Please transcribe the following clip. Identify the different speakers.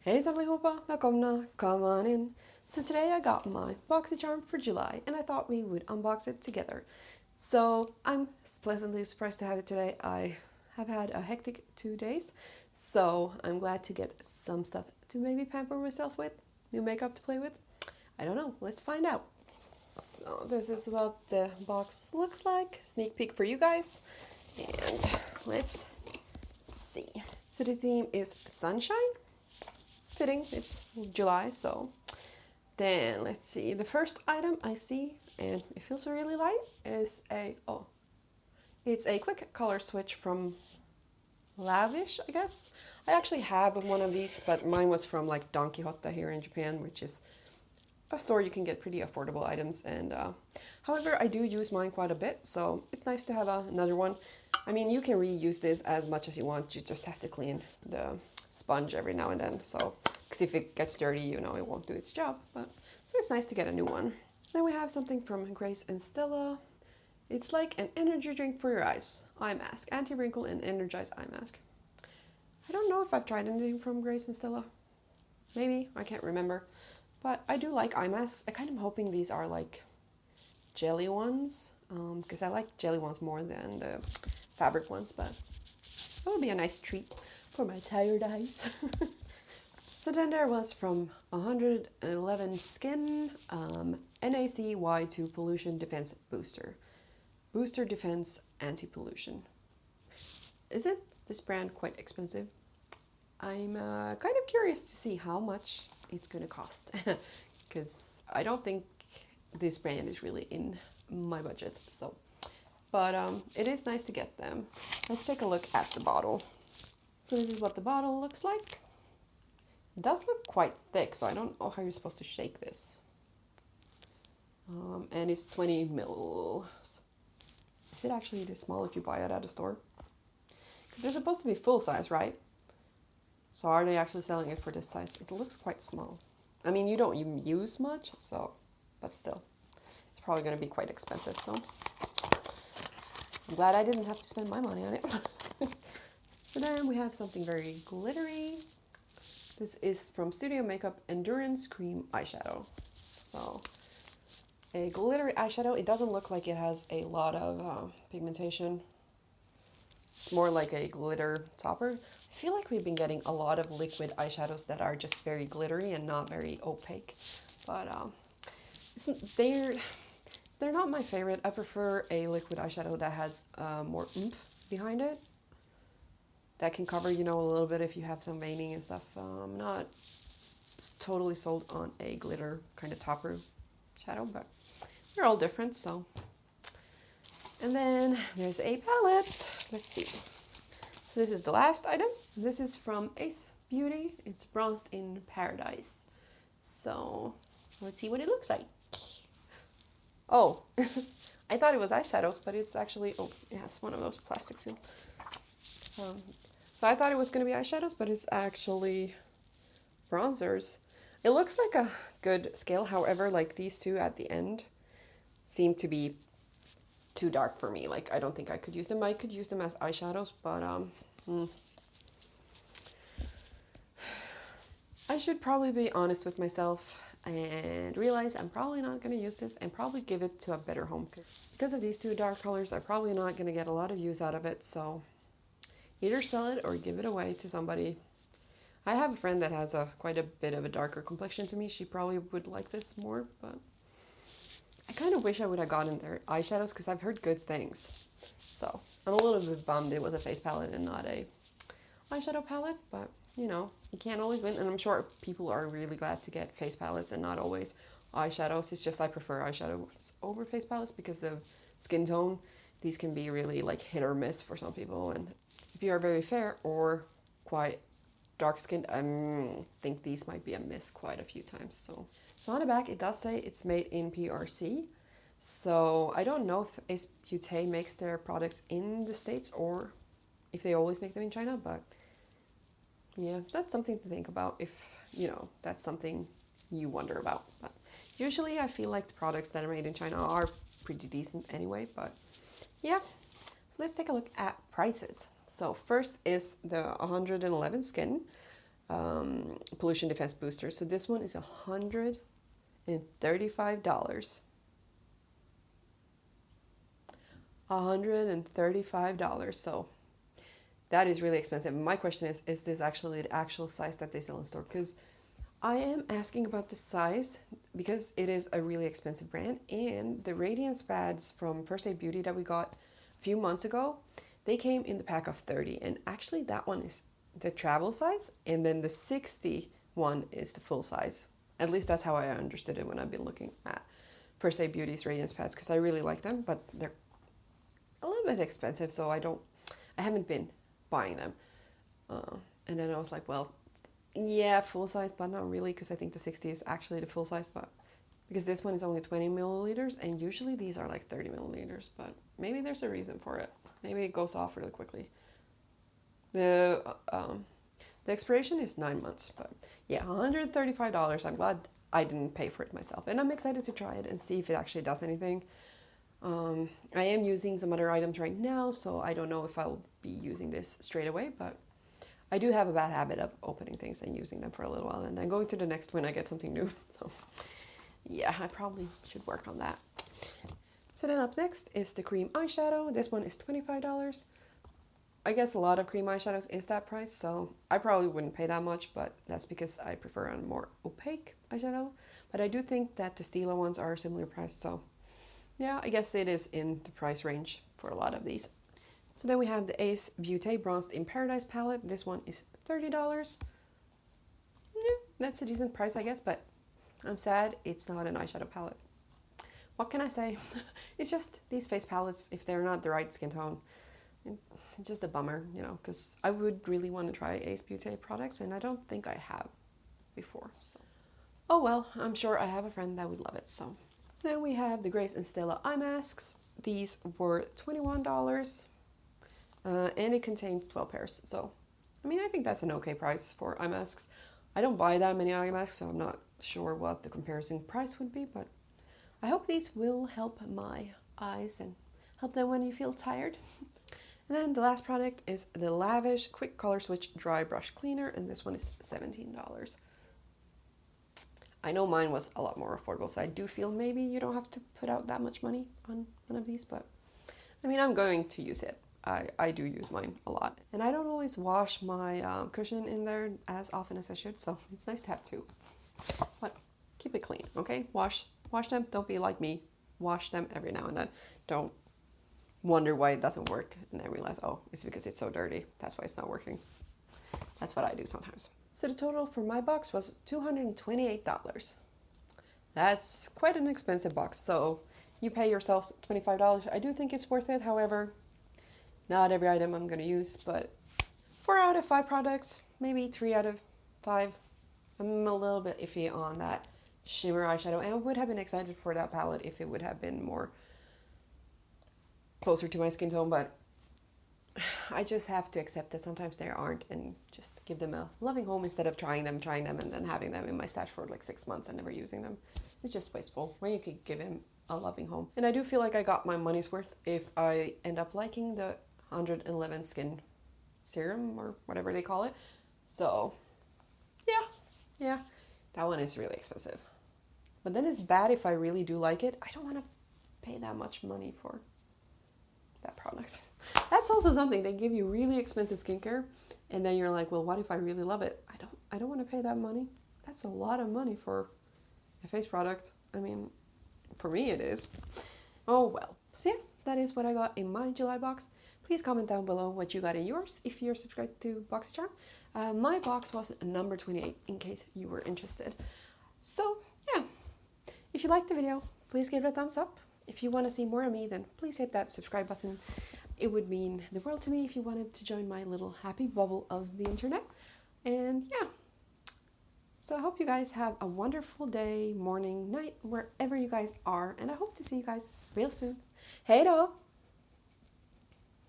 Speaker 1: Hejsan allihopa, välkomna, come on in. So today I got my Boxycharm for July and I thought we would unbox it together. So I'm pleasantly surprised to have it today. I have had a hectic 2 days, so I'm glad to get some stuff to maybe pamper myself with, new makeup to play with. I don't know, let's find out. So this is what the box looks like, sneak peek for you guys, and let's see. So the theme is sunshine. Fitting, it's July, so then let's see. The first item I see, and it feels really light, is it's a quick color switch from Lavish, I guess. I actually have one of these, but mine was from like Don Quixote here in Japan, which is a store you can get pretty affordable items. And however, I do use mine quite a bit, so it's nice to have another one. I mean, you can reuse this as much as you want. You just have to clean the sponge every now and then. So, because if it gets dirty, you know it won't do its job. But so it's nice to get a new one. Then we have something from Grace and Stella. It's like an energy drink for your eyes. Eye mask, anti-wrinkle and energized eye mask. I don't know if I've tried anything from Grace and Stella. Maybe, I can't remember. But I do like eye masks. I kind of hoping these are like jelly ones, because I like jelly ones more than the fabric ones, but that would be a nice treat for my tired eyes. So then there was from 111 Skin, NAC Y2 Pollution Defense Booster. Booster Defense Anti-Pollution. Isn't this brand quite expensive? I'm kind of curious to see how much it's gonna cost, because I don't think this brand is really in my budget. So, but it is nice to get them. Let's take a look at the bottle. So this is what the bottle looks like. It does look quite thick, so I don't know how you're supposed to shake this. And it's 20 mils. Is it actually this small if you buy it at a store? Because they're supposed to be full size, right? So are they actually selling it for this size? It looks quite small. I mean, you don't even use much, so, but still. It's probably going to be quite expensive, so. I'm glad I didn't have to spend my money on it. So then we have something very glittery. This is from Studio Makeup Endurance Cream Eyeshadow. So, a glittery eyeshadow. It doesn't look like it has a lot of pigmentation. It's more like a glitter topper. I feel like we've been getting a lot of liquid eyeshadows that are just very glittery and not very opaque. But they're not my favorite. I prefer a liquid eyeshadow that has more oomph behind it. That can cover, you know, a little bit if you have some veining and stuff. I'm not totally sold on a glitter kind of topper shadow, but they're all different, so. And then there's a palette. Let's see. So this is the last item. This is from Ace Beauty. It's Bronzed in Paradise. So let's see what it looks like. Oh, I thought it was eyeshadows, but it's actually, oh, it has one of those plastic seals. So I thought it was going to be eyeshadows, but it's actually bronzers. It looks like a good scale. However, like these two at the end seem to be too dark for me. Like, I don't think I could use them. I could use them as eyeshadows, but I should probably be honest with myself and realize I'm probably not going to use this and probably give it to a better home. Because of these two dark colors, I'm probably not going to get a lot of use out of it, so either sell it or give it away to somebody. I have a friend that has quite a bit of a darker complexion to me. She probably would like this more, but I kind of wish I would have gotten their eyeshadows because I've heard good things. So I'm a little bit bummed it was a face palette and not a eyeshadow palette, but you know, you can't always win. And I'm sure people are really glad to get face palettes and not always eyeshadows. It's just I prefer eyeshadows over face palettes because of skin tone. These can be really like hit or miss for some people, and if you are very fair or quite dark skinned, I think these might be a miss quite a few times. So on the back it does say it's made in PRC. So I don't know if Ace Beauty makes their products in the States or if they always make them in China, but yeah, that's something to think about if, you know, that's something you wonder about. But usually I feel like the products that are made in China are pretty decent anyway, but yeah. So let's take a look at prices. So first is the 111 Skin. pollution defense booster. So this one is $135. $135. So that is really expensive. My question is this actually the actual size that they sell in store? Because I am asking about the size because it is a really expensive brand, and the radiance pads from First Aid Beauty that we got a few months ago, they came in the pack of 30, and actually that one is the travel size, and then the 60 one is the full size. At least that's how I understood it when I've been looking at First Aid Beauty's radiance pads, because I really like them, but they're a little bit expensive, so I haven't been buying them. And then I was like, well, yeah, full size, but not really, because I think the 60 is actually the full size, but because this one is only 20 milliliters, and usually these are like 30 milliliters, but maybe there's a reason for it. Maybe it goes off really quickly. The expiration is 9 months, but yeah, $135. I'm glad I didn't pay for it myself, and I'm excited to try it and see if it actually does anything. I am using some other items right now, so I don't know if I'll be using this straight away, but I do have a bad habit of opening things and using them for a little while and then going to the next when I get something new. So yeah, I probably should work on that. So then up next is the cream eyeshadow. This one is $25. I guess a lot of cream eyeshadows is that price, so I probably wouldn't pay that much, but that's because I prefer a more opaque eyeshadow. But I do think that the Stila ones are similar priced, so yeah, I guess it is in the price range for a lot of these. So then we have the Ace Beauty Bronzed in Paradise palette. This one is $30. Yeah, that's a decent price, I guess, but I'm sad it's not an eyeshadow palette. What can I say? It's just these face palettes, if they're not the right skin tone, it's just a bummer, you know, because I would really want to try Ace Beauty products, and I don't think I have before. So, oh well, I'm sure I have a friend that would love it. So then we have the Grace and Stella eye masks. These were $21. And it contains 12 pairs. So, I mean, I think that's an okay price for eye masks. I don't buy that many eye masks, so I'm not sure what the comparison price would be, but I hope these will help my eyes and help them when you feel tired. And then the last product is the Lavish Quick Color Switch Dry Brush Cleaner, and this one is $17. I know mine was a lot more affordable, so I do feel maybe you don't have to put out that much money on one of these, but I mean, I'm going to use it. I do use mine a lot. And I don't always wash my cushion in there as often as I should, so it's nice to have two. But keep it clean, okay? Wash them. Don't be like me. Wash them every now and then. Don't wonder why it doesn't work and then realize, oh, it's because it's so dirty. That's why it's not working. That's what I do sometimes. So the total for my box was $228. That's quite an expensive box, so you pay yourself $25. I do think it's worth it, however, not every item I'm going to use, but 4 out of 5 products, maybe 3 out of 5. I'm a little bit iffy on that shimmer eyeshadow, and I would have been excited for that palette if it would have been more closer to my skin tone, but I just have to accept that sometimes they aren't, and just give them a loving home instead of trying them, and then having them in my stash for like 6 months and never using them. It's just wasteful when you could give him a loving home. And I do feel like I got my money's worth if I end up liking the 111 Skin Serum or whatever they call it. So yeah, that one is really expensive. But then it's bad if I really do like it. I don't want to pay that much money for that product. That's also something. They give you really expensive skincare, and then you're like, well, what if I really love it? I don't want to pay that money. That's a lot of money for a face product. I mean, for me it is. Oh well. So yeah, that is what I got in my July box. Please comment down below what you got in yours if you're subscribed to Boxycharm. My box was number 28 in case you were interested. So yeah, if you liked the video, please give it a thumbs up. If you want to see more of me, then please hit that subscribe button. It would mean the world to me if you wanted to join my little happy bubble of the internet. And yeah, so I hope you guys have a wonderful day, morning, night, wherever you guys are. And I hope to see you guys real soon. Hej då!